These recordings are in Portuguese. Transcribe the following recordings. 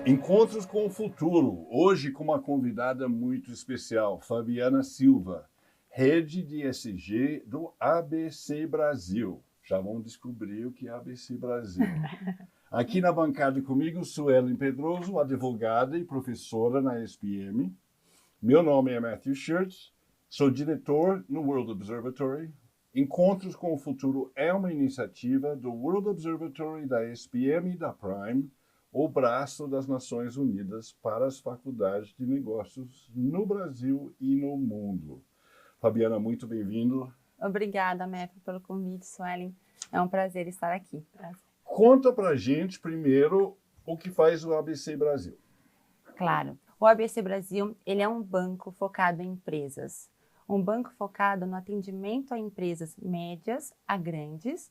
Encontros com o Futuro, hoje com uma convidada muito especial, Fabiana Silva, rede de ESG do ABC Brasil. Já vamos descobrir o que é ABC Brasil. Aqui na bancada comigo, Suelen Pedroso, advogada e professora na SPM. Meu nome é Matthew Schurtz, sou diretor no World Observatory. Encontros com o Futuro é uma iniciativa do World Observatory, da SPM e da Prime, o braço das Nações Unidas para as faculdades de negócios no Brasil e no mundo. Fabiana, muito bem-vindo. Obrigada, Matthew, pelo convite, Suelen. É um prazer estar aqui. Conta pra gente primeiro o que faz o ABC Brasil. Claro. O ABC Brasil, ele é um banco focado em empresas. Um banco focado no atendimento a empresas médias a grandes,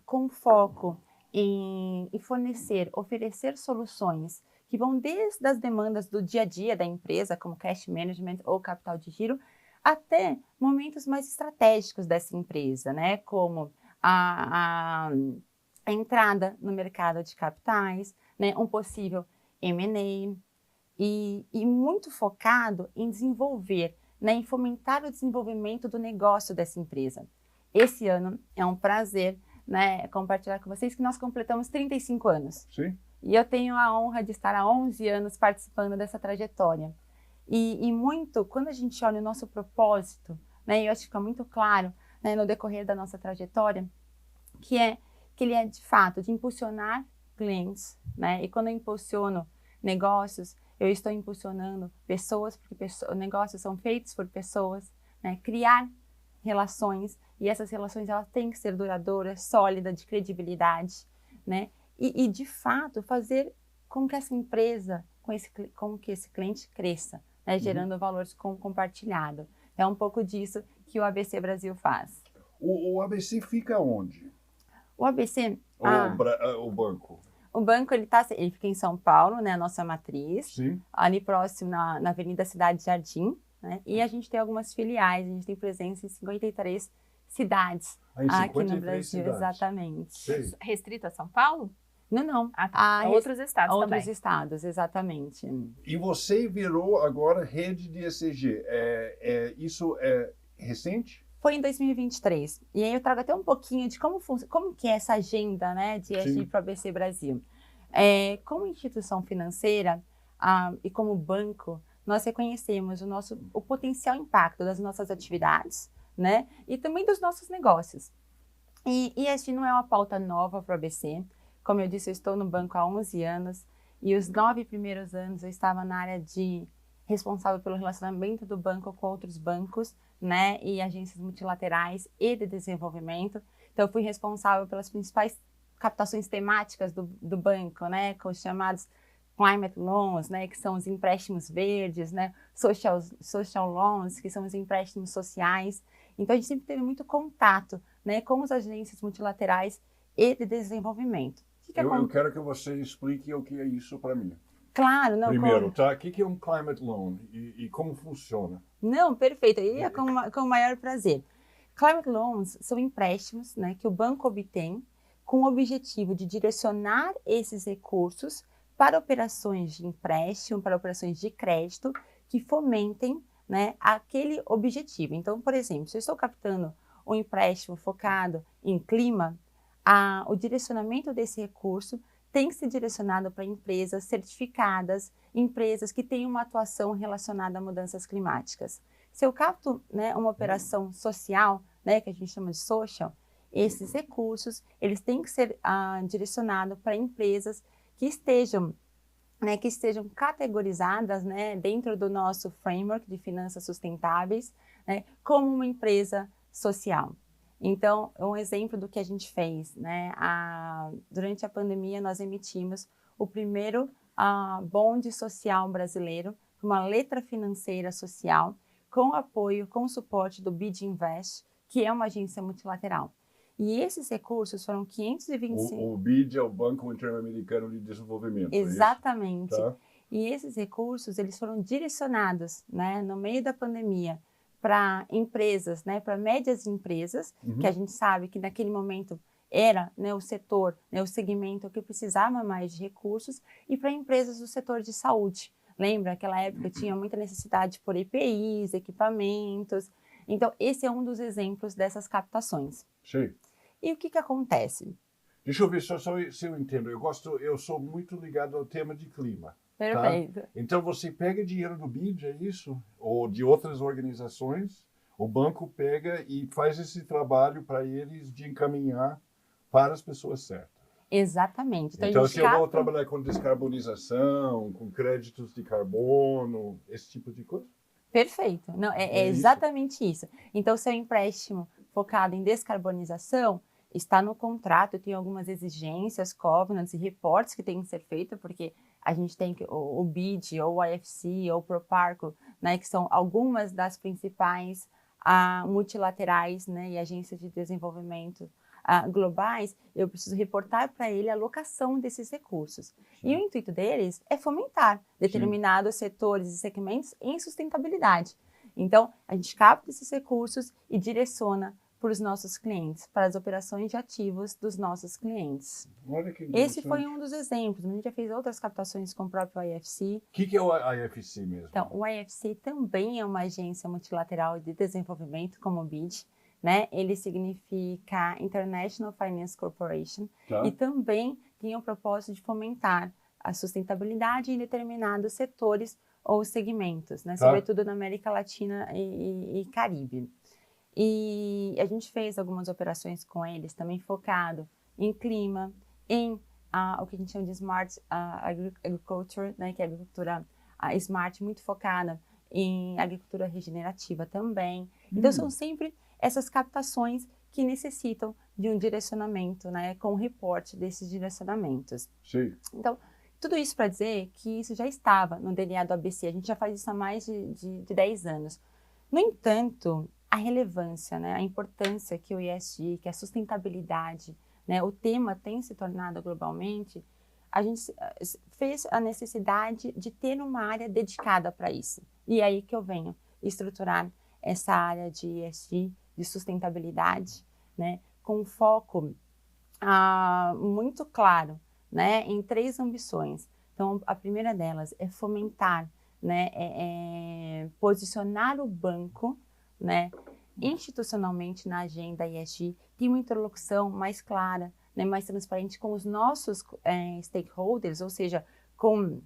com foco em oferecer soluções que vão desde as demandas do dia a dia da empresa, como cash management ou capital de giro, até momentos mais estratégicos dessa empresa, né? Como a entrada no mercado de capitais, né? Um possível M&A, e muito focado em desenvolver, né? Em fomentar o desenvolvimento do negócio dessa empresa. Esse ano é um prazer, né, compartilhar com vocês que nós completamos 35 anos. Sim. E eu tenho a honra de estar há 11 anos participando dessa trajetória. E muito, quando a gente olha o nosso propósito, né, eu acho que fica muito claro, né, no decorrer da nossa trajetória, que ele é de fato de impulsionar clientes, né? E quando eu impulsiono negócios, eu estou impulsionando pessoas, porque negócios são feitos por pessoas, né? Criar relações, e essas relações elas têm que ser duradouras, sólidas, de credibilidade, né? E de fato fazer com que essa empresa, com que esse cliente cresça, né? Gerando valores compartilhado. É um pouco disso que o ABC Brasil faz. O ABC fica onde? O ABC... O banco? O banco ele fica em São Paulo, né, a nossa matriz, Sim. Ali próximo na Avenida Cidade Jardim, né, e a gente tem algumas filiais, a gente tem presença em 53 cidades aqui no Brasil, cidades. Exatamente. Sei. Restrito a São Paulo? Não. A outros estados também. Outros estados, exatamente. E você virou agora rede de ESG. Isso é recente? Foi em 2023. E aí eu trago até um pouquinho de como que é essa agenda, né, de ESG para o ABC Brasil. Como instituição financeira e como banco, nós reconhecemos o potencial impacto das nossas atividades, né, e também dos nossos negócios. E ESG não é uma pauta nova para o ABC. Como eu disse, eu estou no banco há 11 anos e os 9 primeiros anos eu estava na área responsável pelo relacionamento do banco com outros bancos, né, e agências multilaterais e de desenvolvimento. Então, eu fui responsável pelas principais captações temáticas do banco, né, com os chamados climate loans, né, que são os empréstimos verdes, né, social loans, que são os empréstimos sociais. Então, a gente sempre teve muito contato, né, com as agências multilaterais e de desenvolvimento. Eu quero que você explique o que é isso para mim. Claro, não. Primeiro, tá? O que é um climate loan e como funciona? Não, perfeito. E é com o maior prazer. Climate loans são empréstimos, né, que o banco obtém com o objetivo de direcionar esses recursos para operações de empréstimo, para operações de crédito que fomentem, né, aquele objetivo. Então, por exemplo, se eu estou captando um empréstimo focado em clima, o direcionamento desse recurso tem que ser direcionado para empresas certificadas, empresas que têm uma atuação relacionada a mudanças climáticas. Se eu capto, né, uma operação social, né, que a gente chama de social, esses recursos eles têm que ser direcionados para empresas que estejam categorizadas, né, dentro do nosso framework de finanças sustentáveis, né, como uma empresa social. Então, um exemplo do que a gente fez, né? Durante a pandemia, nós emitimos o primeiro bonde social brasileiro, uma letra financeira social, com apoio, com suporte do BID Invest, que é uma agência multilateral. E esses recursos foram 525... O BID é o Banco Interamericano de Desenvolvimento. Exatamente. É isso? Tá. E esses recursos, eles foram direcionados, né, no meio da pandemia, para empresas, né, para médias empresas, que a gente sabe que naquele momento era, né, o setor, né, o segmento que precisava mais de recursos, e para empresas do setor de saúde. Lembra, naquela época tinha muita necessidade por EPIs, equipamentos. Então, esse é um dos exemplos dessas captações. Sim. E o que acontece? Deixa eu ver só se eu entendo. Eu sou muito ligado ao tema de clima. Perfeito. Tá? Então, você pega dinheiro do BID, é isso? Ou de outras organizações, o banco pega e faz esse trabalho para eles de encaminhar para as pessoas certas. Exatamente. Então se eu vou trabalhar com descarbonização, com créditos de carbono, esse tipo de coisa? Perfeito. Não, é exatamente isso. Então, seu empréstimo focado em descarbonização está no contrato, tem algumas exigências, covenants e reportes que têm que ser feitos, porque a gente tem o BID, ou o IFC, ou o Proparco, né, que são algumas das principais multilaterais, né, e agências de desenvolvimento globais. Eu preciso reportar para ele a alocação desses recursos. Sim. E o intuito deles é fomentar determinados setores e segmentos em sustentabilidade. Então, a gente capta esses recursos e direciona para os nossos clientes, para as operações de ativos dos nossos clientes. Olha que Esse foi um dos exemplos. A gente já fez outras captações com o próprio IFC. O que é o IFC mesmo? Então, o IFC também é uma agência multilateral de desenvolvimento, como o BID. Né? Ele significa International Finance Corporation, tá. E também tem o propósito de fomentar a sustentabilidade em determinados setores ou segmentos, né? Tá. Sobretudo na América Latina e Caribe. E a gente fez algumas operações com eles também focado em clima, em o que a gente chama de Smart Agriculture, né? Que é a agricultura smart, muito focada em agricultura regenerativa também. Então são sempre essas captações que necessitam de um direcionamento, né, com o reporte desses direcionamentos. Sim. Então, tudo isso para dizer que isso já estava no DNA do ABC, a gente já faz isso há mais de 10 anos. No entanto, a relevância, né, a importância que o ESG, que a sustentabilidade, né, o tema tem se tornado globalmente, a gente fez a necessidade de ter uma área dedicada para isso. E é aí que eu venho estruturar essa área de ESG, de sustentabilidade, né, com um foco muito claro, né, em 3 ambições. Então, a primeira delas é fomentar, né, posicionar o banco, né, institucionalmente na agenda ESG, ter uma interlocução mais clara, né, mais transparente com os nossos stakeholders, ou seja, com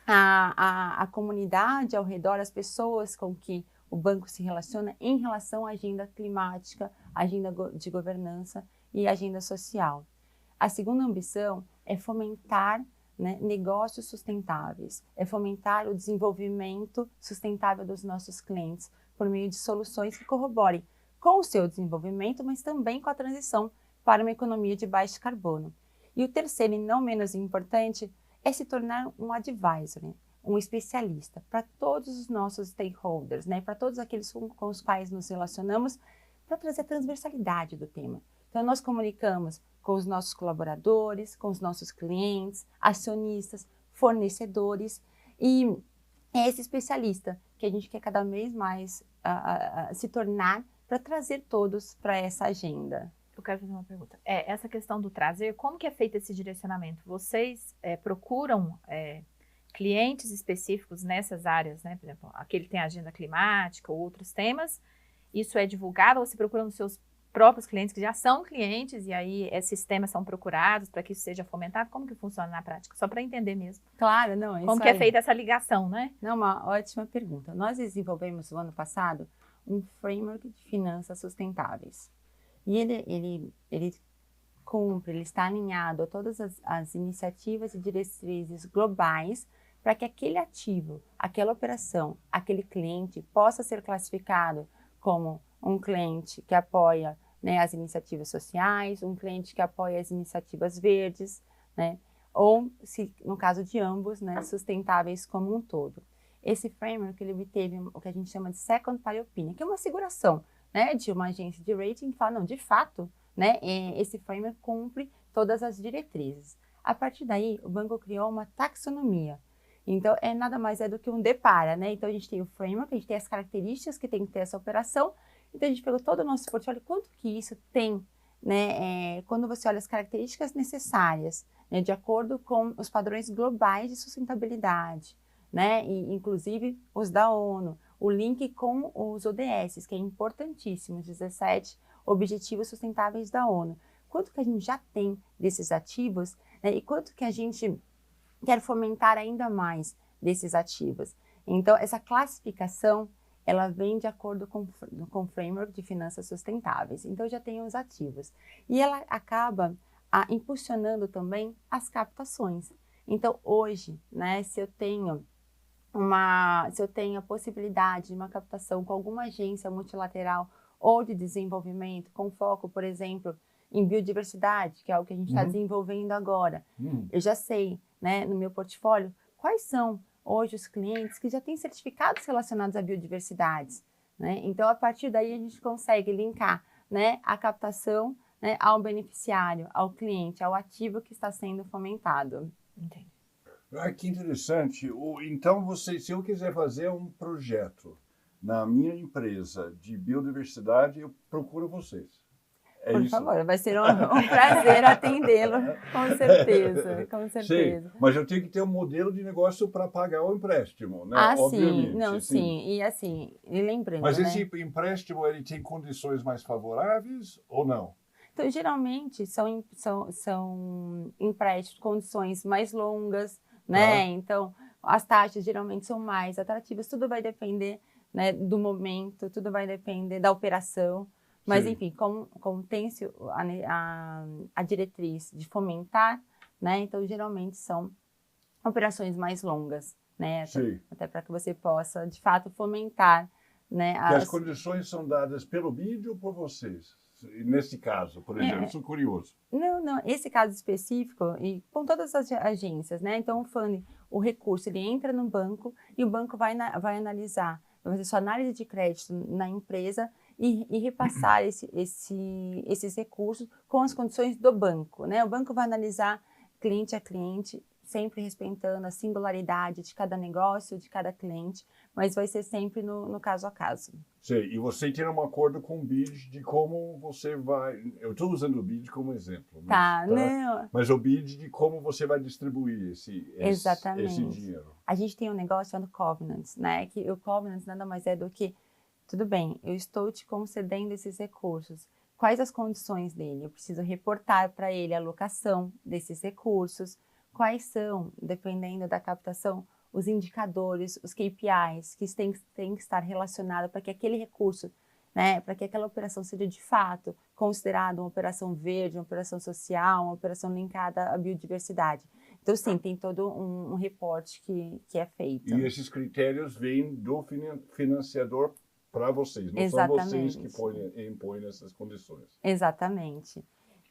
a comunidade ao redor, as pessoas com que o banco se relaciona em relação à agenda climática, agenda de governança e agenda social. A segunda ambição é fomentar, né, negócios sustentáveis, é fomentar o desenvolvimento sustentável dos nossos clientes por meio de soluções que corroborem com o seu desenvolvimento, mas também com a transição para uma economia de baixo carbono. E o terceiro, e não menos importante, é se tornar um advisor, um especialista para todos os nossos stakeholders, né, para todos aqueles com os quais nos relacionamos, para trazer a transversalidade do tema. Então, nós comunicamos com os nossos colaboradores, com os nossos clientes, acionistas, fornecedores, e é esse especialista que a gente quer cada vez mais se tornar para trazer todos para essa agenda. Eu quero fazer uma pergunta. Essa questão do trazer, como que é feito esse direcionamento? Vocês procuram clientes específicos nessas áreas, né? Por exemplo, aquele tem agenda climática ou outros temas, isso é divulgado ou você procura nos seus próprios clientes que já são clientes e aí esses temas são procurados para que isso seja fomentado? Como que funciona na prática? Só para entender mesmo. Claro, não, isso como que é feita essa ligação, né? Não, uma ótima pergunta. Nós desenvolvemos no ano passado um framework de finanças sustentáveis. E ele cumpre, ele está alinhado a todas as iniciativas e diretrizes globais para que aquele ativo, aquela operação, aquele cliente possa ser classificado como um cliente que apoia, né, as iniciativas sociais, um cliente que apoia as iniciativas verdes, né, ou, se, no caso de ambos, né, sustentáveis como um todo. Esse framework ele obteve o que a gente chama de second party opinion, que é uma asseguração, né, de uma agência de rating que fala, não, de fato, né, esse framework cumpre todas as diretrizes. A partir daí, o banco criou uma taxonomia. Então, nada mais do que um depara, né? Então, a gente tem o framework, a gente tem as características que tem que ter essa operação. Então, a gente pegou todo o nosso portfólio, quanto que isso tem né, quando você olha as características necessárias, né, de acordo com os padrões globais de sustentabilidade, né, e inclusive os da ONU, o link com os ODS, que é importantíssimo, 17 Objetivos Sustentáveis da ONU. Quanto que a gente já tem desses ativos, né, e quanto que a gente quer fomentar ainda mais desses ativos. Então, essa classificação, ela vem de acordo com o Framework de Finanças Sustentáveis. Então, já tem os ativos. E ela acaba impulsionando também as captações. Então, hoje, né, se eu tenho a possibilidade de uma captação com alguma agência multilateral ou de desenvolvimento, com foco, por exemplo, em biodiversidade, que é o que a gente está desenvolvendo agora, eu já sei, né, no meu portfólio, quais são hoje os clientes que já têm certificados relacionados à biodiversidade, né? Então, a partir daí, a gente consegue linkar, né, a captação, né, ao beneficiário, ao cliente, ao ativo que está sendo fomentado. Entendi. Ah, que interessante. Então, se eu quiser fazer um projeto na minha empresa de biodiversidade, eu procuro vocês. Por favor, vai ser um prazer atendê-lo, com certeza, com certeza. Sim, mas eu tenho que ter um modelo de negócio para pagar o empréstimo, né? Obviamente. Sim, não, sim, e assim, e lembrando, mas esse né? empréstimo, ele tem condições mais favoráveis ou não? Então, geralmente, são empréstimos, condições mais longas, né? Então, as taxas geralmente são mais atrativas, tudo vai depender, né, do momento, tudo vai depender da operação. Mas, enfim, como tem-se a diretriz de fomentar, né? Então, geralmente são operações mais longas, né? Até para que você possa, de fato, fomentar, né? E as condições são dadas pelo BID ou por vocês? Nesse caso, por exemplo, sou curioso. Não, esse caso específico, e com todas as agências, né? Então, o recurso, ele entra no banco e o banco vai analisar, vai fazer sua análise de crédito na empresa e repassar esses recursos com as condições do banco, né? O banco vai analisar cliente a cliente, sempre respeitando a singularidade de cada negócio, de cada cliente, mas vai ser sempre no caso a caso. Sei, e você tem um acordo com o BID de como você vai... Eu estou usando o BID como exemplo. Mas o BID de como você vai distribuir esse dinheiro. A gente tem um negócio chamado Covenants, né? Que o Covenants nada mais é do que, tudo bem, eu estou te concedendo esses recursos. Quais as condições dele? Eu preciso reportar para ele a alocação desses recursos. Quais são, dependendo da captação, os indicadores, os KPIs que têm que estar relacionados para que aquele recurso, né, para que aquela operação seja de fato considerada uma operação verde, uma operação social, uma operação linkada à biodiversidade. Então, sim, tem todo um reporte que é feito. E esses critérios vêm do financiador para vocês, não são vocês que impõem essas condições. Exatamente.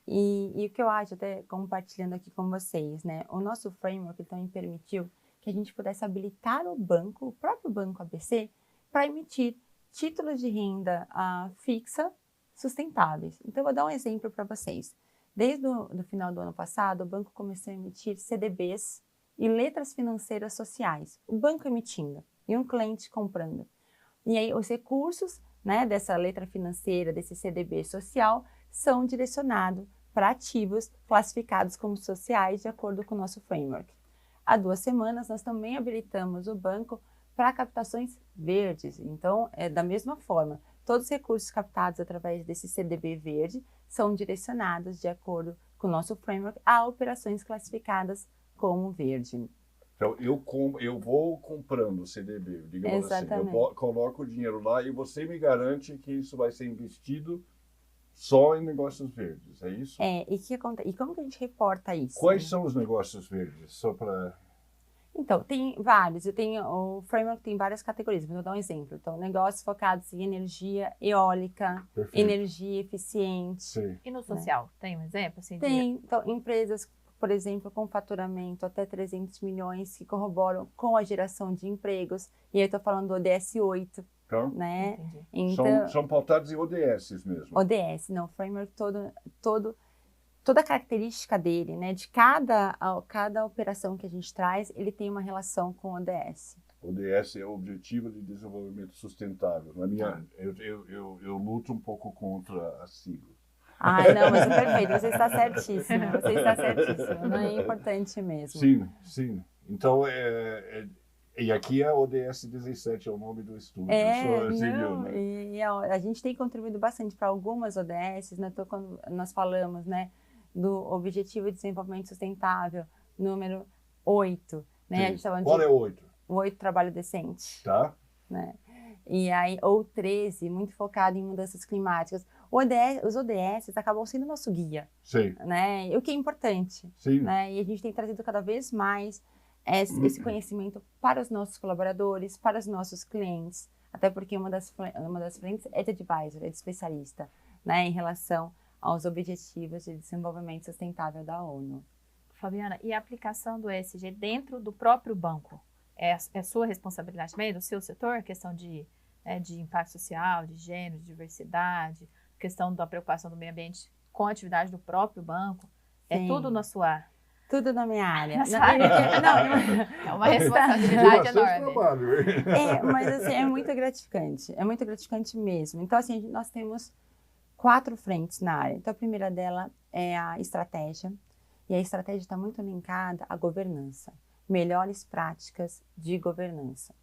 E o que eu acho, até compartilhando aqui com vocês, né, o nosso framework também permitiu que a gente pudesse habilitar o próprio Banco ABC, para emitir títulos de renda fixa sustentáveis. Então, eu vou dar um exemplo para vocês. Desde o final do ano passado, o banco começou a emitir CDBs e letras financeiras sociais. O banco emitindo e um cliente comprando. E aí, os recursos, né, dessa letra financeira, desse CDB social, são direcionados para ativos classificados como sociais de acordo com o nosso framework. Há 2 semanas, nós também habilitamos o banco para captações verdes. Então, da mesma forma, todos os recursos captados através desse CDB verde são direcionados de acordo com o nosso framework a operações classificadas como verde. Então, eu vou comprando CDB, digamos assim, eu coloco o dinheiro lá e você me garante que isso vai ser investido só em negócios verdes, é isso? E como que a gente reporta isso? Quais são os negócios verdes? Só para... Então, tem vários. O framework tem várias categorias, mas vou dar um exemplo. Então, negócios focados em energia eólica, energia eficiente. Sim. E no social, tem um exemplo? Assim, tem. Então, empresas, por exemplo, com faturamento até 300 milhões que corroboram com a geração de empregos. E aí eu estou falando do ODS 8. Então, né? Então, são pautados em ODS mesmo. ODS, não, o framework toda a característica dele, né? De cada operação que a gente traz, ele tem uma relação com o ODS. ODS é o Objetivo de Desenvolvimento Sustentável. Eu luto um pouco contra a sigla. Ai, não, mas é perfeito, você está certíssimo, você está certíssimo, não é importante mesmo. Sim, sim. Então, e aqui é ODS 17, é o nome do estudo. Não, Né? e a gente tem contribuído bastante para algumas ODS, né? Quando nós falamos, né, do Objetivo de Desenvolvimento Sustentável, número 8, né? A gente Qual é o 8? O 8, trabalho decente. Tá. Né? E aí, ou 13, muito focado em mudanças climáticas. Os ODS acabam sendo nosso guia, Sim. né? O que é importante. Sim. Né? E a gente tem trazido cada vez mais esse conhecimento para os nossos colaboradores, para os nossos clientes, até porque uma das frentes é de advisor, é de especialista, né? Em relação aos Objetivos de Desenvolvimento Sustentável da ONU. Fabiana, e a aplicação do ESG dentro do próprio banco? É sua responsabilidade também, do seu setor? Questão de impacto social, de gênero, de diversidade, questão da preocupação do meio ambiente com a atividade do próprio banco? Sim. É tudo na sua... Tudo na minha área. É uma responsabilidade enorme. Mas assim, é muito gratificante mesmo. Então assim, nós temos 4 frentes na área. Então a primeira dela é a estratégia, e a estratégia está muito linkada à governança. Melhores práticas de governança.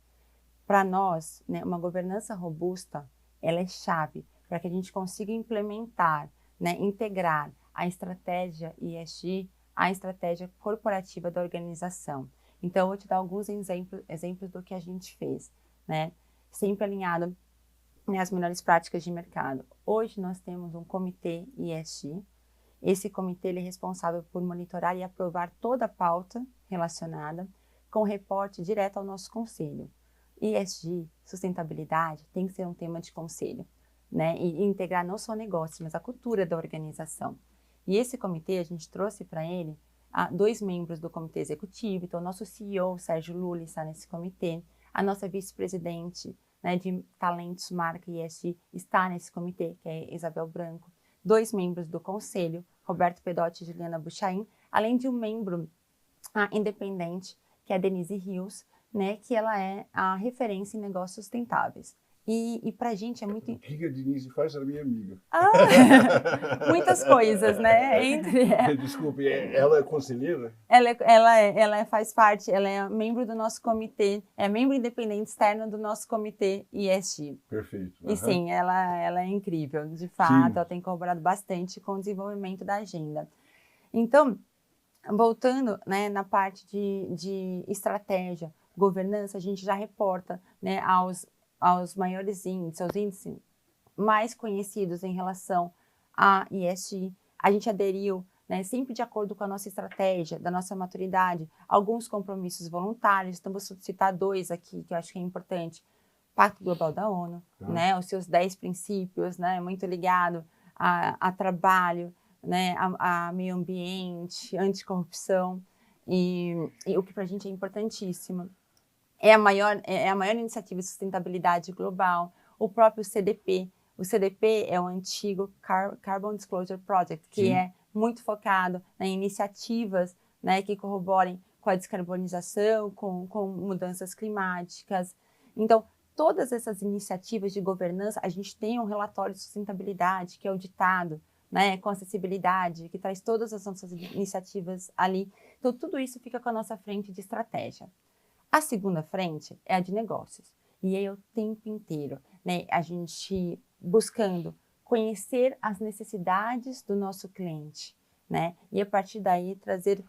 Para nós, né, uma governança robusta, ela é chave para que a gente consiga implementar, né, integrar a estratégia ESG à estratégia corporativa da organização. Então, eu vou te dar alguns exemplos do que a gente fez, né, sempre alinhado, né, às melhores práticas de mercado. Hoje nós temos um comitê ESG. Esse comitê ele é responsável por monitorar e aprovar toda a pauta relacionada, com reporte direto ao nosso conselho. ESG, sustentabilidade, tem que ser um tema de conselho, né? E integrar não só o negócio, mas a cultura da organização. E esse comitê, a gente trouxe para ele 2 membros do comitê executivo. Então, o nosso CEO, Sérgio Lula, está nesse comitê. A nossa vice-presidente, né, de talentos, marca e ESG, está nesse comitê, que é Isabel Branco. 2 membros do conselho, Roberto Pedotti e Juliana Buchain, além de um membro independente, que é a Denise Rios, né, que ela é a referência em negócios sustentáveis. E para a gente é muito... O que a Denise faz? Ela é minha amiga. Muitas coisas, né? Desculpe, ela é conselheira? Ela faz parte, ela é membro do nosso comitê, é membro independente externo do nosso comitê ESG. Perfeito. E sim, ela é incrível, de fato, ela tem colaborado bastante com o desenvolvimento da agenda. Então, voltando, né, na parte de estratégia, governança, a gente já reporta, né, aos maiores índices, aos índices mais conhecidos em relação a ESG. A gente aderiu, né, sempre de acordo com a nossa estratégia, da nossa maturidade, alguns compromissos voluntários. Então, vou citar 2 aqui, que eu acho que é importante. Pacto Global da ONU, né, os seus 10 princípios, né, muito ligado a trabalho, né, a meio ambiente, anticorrupção, e o que para a gente é importantíssimo. É a maior iniciativa de sustentabilidade global, o próprio CDP. O CDP é o antigo Carbon Disclosure Project, que é muito focado em iniciativas, né, que corroborem com a descarbonização, com mudanças climáticas. Então, todas essas iniciativas de governança, a gente tem um relatório de sustentabilidade, que é auditado, né, com acessibilidade, que traz todas as nossas iniciativas ali. Então, tudo isso fica com a nossa frente de estratégia. A segunda frente é a de negócios. E aí, o tempo inteiro, né, a gente buscando conhecer as necessidades do nosso cliente, né, e a partir daí trazer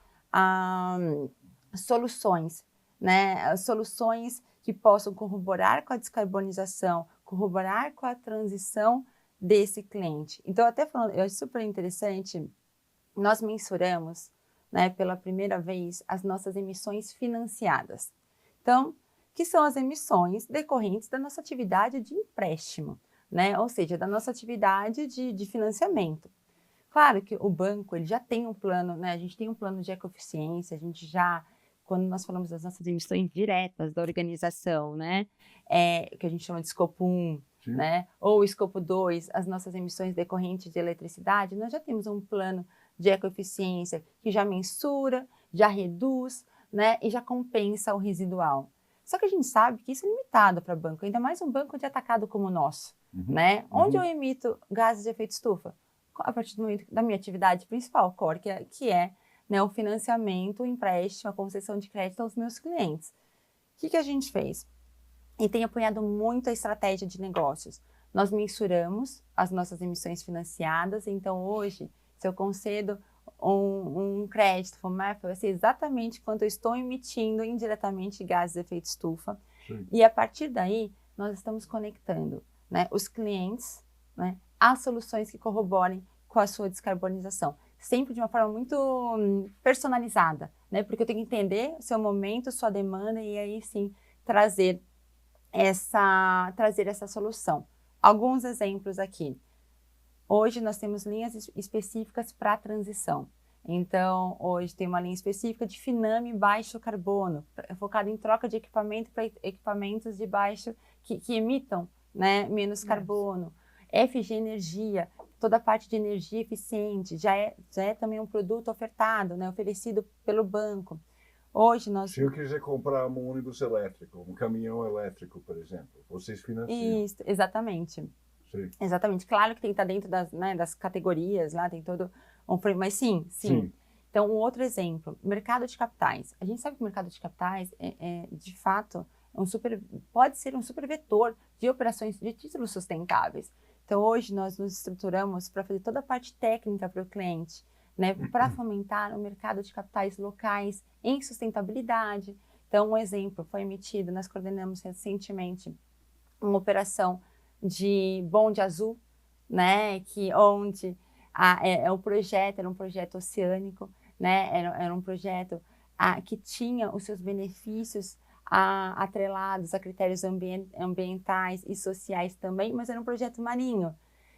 soluções, né, soluções que possam corroborar com a descarbonização, corroborar com a transição desse cliente. Então, até falando, eu acho super interessante, nós mensuramos, né, pela primeira vez as nossas emissões financiadas. Então, que são as emissões decorrentes da nossa atividade de empréstimo, né? Ou seja, da nossa atividade de financiamento. Claro que o banco ele já tem um plano, né? A gente tem um plano de ecoeficiência, a gente já, quando nós falamos das nossas emissões diretas da organização, né? Que a gente chama de escopo 1, né? Ou escopo 2, as nossas emissões decorrentes de eletricidade, nós já temos um plano de ecoeficiência que já mensura, já reduz, né, e já compensa o residual. Só que a gente sabe que isso é limitado para banco, ainda mais um banco de atacado como o nosso, né? Onde eu emito gases de efeito estufa? a partir do momento da minha atividade principal, core, que é né, o financiamento, o empréstimo, a concessão de crédito aos meus clientes. O que a gente fez? E tem apoiado muito a estratégia de negócios. Nós mensuramos as nossas emissões financiadas, então hoje, se eu concedo um crédito FOMAF, vai ser exatamente quanto eu estou emitindo indiretamente gases de efeito estufa. Sim. E a partir daí, nós estamos conectando né, os clientes né, às soluções que corroborem com a sua descarbonização. Sempre de uma forma muito personalizada, né? Porque eu tenho que entender o seu momento, sua demanda e aí sim trazer essa solução. Alguns exemplos aqui. Hoje nós temos linhas específicas para a transição. Então, hoje tem uma linha específica de Finame baixo carbono, focada em troca de equipamento para equipamentos de baixo, que emitam né, menos carbono. FG Energia, toda a parte de energia eficiente, já é também um produto ofertado, né, oferecido pelo banco. Hoje nós... Se eu quiser comprar um ônibus elétrico, um caminhão elétrico, por exemplo, vocês financiam? Isso, exatamente. Sim. Exatamente. Claro que tem que estar dentro das categorias, lá tem todo um frame, mas sim. Então, um outro exemplo, mercado de capitais. A gente sabe que o mercado de capitais, de fato, pode ser um super vetor de operações de títulos sustentáveis. Então, hoje nós nos estruturamos para fazer toda a parte técnica para o cliente, né, para fomentar o mercado de capitais locais em sustentabilidade. Então, um exemplo foi emitido, nós coordenamos recentemente uma operação de bonde azul, né, onde era um projeto oceânico, né, era um projeto que tinha os seus benefícios atrelados a critérios ambientais e sociais também, mas era um projeto marinho.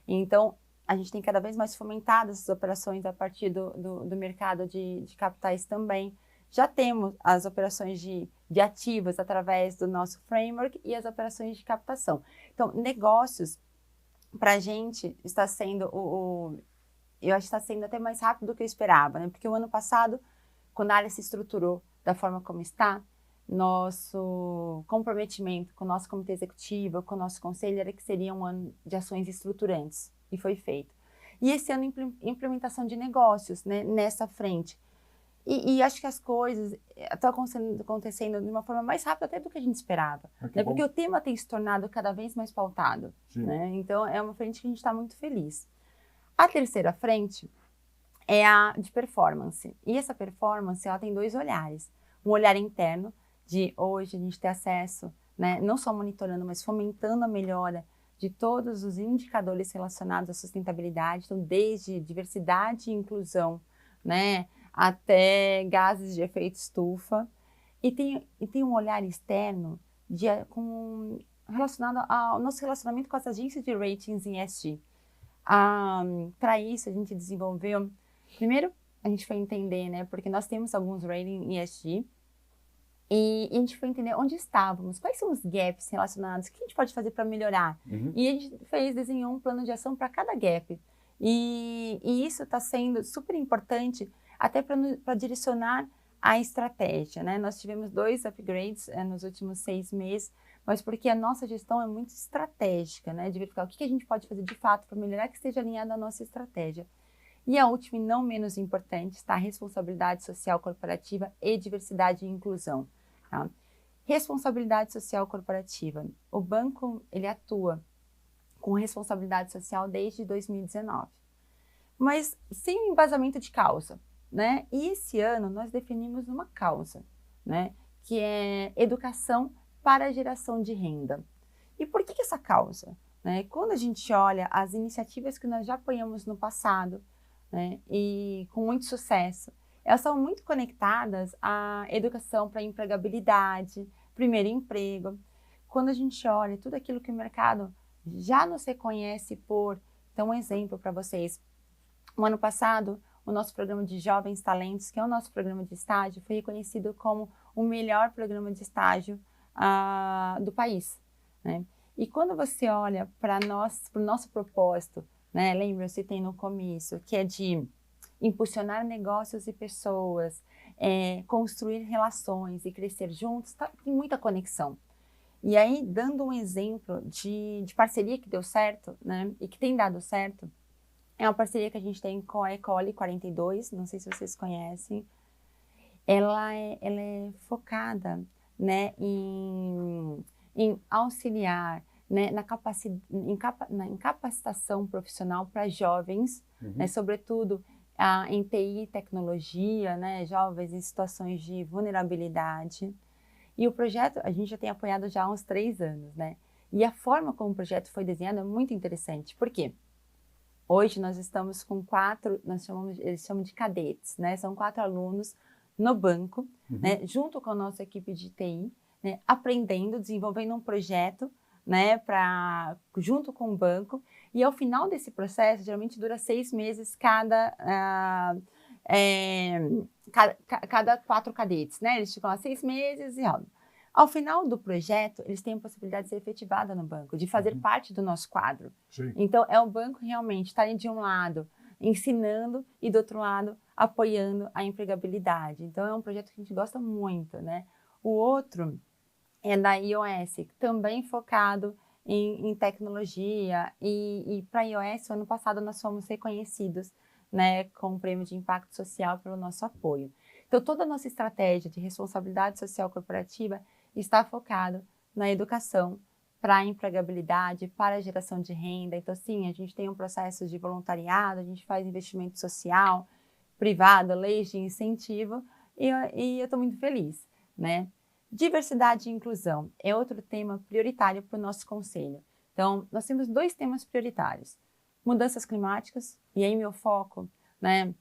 Então, a gente tem cada vez mais fomentado essas operações a partir do mercado de capitais também. Já temos as operações de ativos através do nosso framework e as operações de captação. Então, negócios, para a gente, está sendo eu acho que está sendo até mais rápido do que eu esperava, né? Porque o ano passado, quando a área se estruturou da forma como está, nosso comprometimento com o nosso comitê executivo, com o nosso conselho, era que seria um ano de ações estruturantes, e foi feito. E esse ano, implementação de negócios, né, nessa frente. E acho que as coisas estão acontecendo de uma forma mais rápida até do que a gente esperava. Né? Porque o tema tem se tornado cada vez mais pautado. Né? Então, é uma frente que a gente está muito feliz. A terceira frente é a de performance. E essa performance, ela tem dois olhares. Um olhar interno, de hoje a gente ter acesso, né, não só monitorando, mas fomentando a melhora de todos os indicadores relacionados à sustentabilidade, então desde diversidade e inclusão, né, até gases de efeito estufa, e tem um olhar externo relacionado ao nosso relacionamento com as agências de ratings em ESG. Para isso, a gente desenvolveu, primeiro, a gente foi entender, né, porque nós temos alguns ratings em ESG, e a gente foi entender onde estávamos, quais são os gaps relacionados, o que a gente pode fazer para melhorar. E a gente desenhou um plano de ação para cada gap. E isso está sendo super importante até para direcionar a estratégia. Né? Nós tivemos 2 upgrades nos últimos 6 meses, mas porque a nossa gestão é muito estratégica, né? De verificar o que a gente pode fazer de fato para melhorar, que esteja alinhado à nossa estratégia. E a última e não menos importante está a responsabilidade social corporativa e diversidade e inclusão. Tá? Responsabilidade social corporativa. O banco ele atua com responsabilidade social desde 2019, mas sem um embasamento de causa. Né? E esse ano nós definimos uma causa, né? Que é educação para a geração de renda. E por que essa causa? Né? Quando a gente olha as iniciativas que nós já apoiamos no passado, né? E com muito sucesso, elas são muito conectadas à educação para empregabilidade, primeiro emprego. Quando a gente olha tudo aquilo que o mercado já nos reconhece por... Então, um exemplo para vocês. No ano passado, o nosso programa de Jovens Talentos, que é o nosso programa de estágio, foi reconhecido como o melhor programa de estágio do país. Né? E quando você olha para o nosso propósito, né? Lembra, eu citei no começo, que é de impulsionar negócios e pessoas, construir relações e crescer juntos, tem muita conexão. E aí, dando um exemplo de parceria que deu certo, né? E que tem dado certo, É uma parceria que a gente tem com a Ecole 42, não sei se vocês conhecem. Ela é focada, né, em auxiliar, né, em capacitação profissional para jovens, né, sobretudo em TI e tecnologia, né, jovens em situações de vulnerabilidade. E o projeto a gente já tem apoiado já há uns 3 anos, né? E a forma como o projeto foi desenhado é muito interessante. Por quê? Hoje nós estamos com 4, eles chamam de cadetes, né? São 4 alunos no banco, né? Junto com a nossa equipe de TI, né? Aprendendo, desenvolvendo um projeto, né? Junto com o banco. E ao final desse processo, geralmente dura 6 meses cada 4 cadetes, né? Eles ficam lá 6 meses e rodam. Ao final do projeto, eles têm a possibilidade de ser efetivada no banco, de fazer parte do nosso quadro. Sim. Então, é o banco realmente estar de um lado ensinando e do outro lado apoiando a empregabilidade. Então, é um projeto que a gente gosta muito, né? O outro é da iOS, também focado em tecnologia. E para a iOS, o ano passado, nós fomos reconhecidos, né, com o Prêmio de Impacto Social pelo nosso apoio. Então, toda a nossa estratégia de responsabilidade social corporativa está focado na educação para a empregabilidade, para a geração de renda. Então, sim, a gente tem um processo de voluntariado, a gente faz investimento social, privado, leis de incentivo, e eu estou muito feliz, né? Diversidade e inclusão é outro tema prioritário para o nosso conselho. Então, nós temos 2 temas prioritários. Mudanças climáticas, e aí meu foco, né,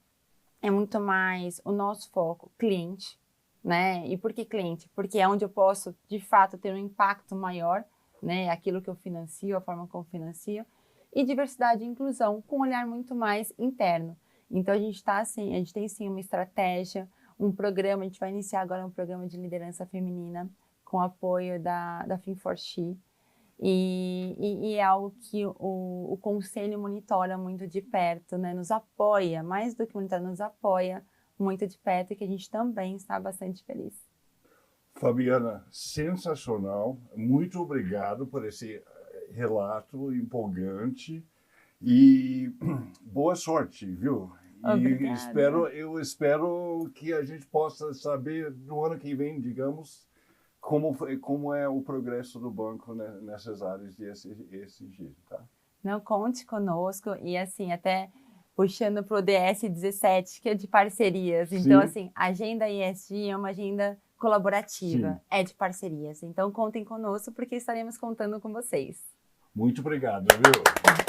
é muito mais o nosso foco, cliente, né? E por que cliente? Porque é onde eu posso, de fato, ter um impacto maior, né? Aquilo que eu financio, a forma como eu financio. E diversidade e inclusão, com um olhar muito mais interno. Então, a gente tem sim uma estratégia, um programa, a gente vai iniciar agora um programa de liderança feminina, com apoio da Fin4She. E é algo que o Conselho monitora muito de perto, né? Nos apoia, mais do que monitora, nos apoia muito de perto, e que a gente também está bastante feliz. Fabiana, sensacional. Muito obrigado por esse relato empolgante e boa sorte, viu? Obrigada. E eu espero que a gente possa saber no ano que vem, digamos, como é o progresso do banco, né, nessas áreas de ESG, tá? Não, conte conosco, e assim, até puxando para o ODS 17, que é de parcerias. Então, Sim. assim, a agenda ESG é uma agenda colaborativa, Sim. é de parcerias. Então, contem conosco, porque estaremos contando com vocês. Muito obrigado, viu?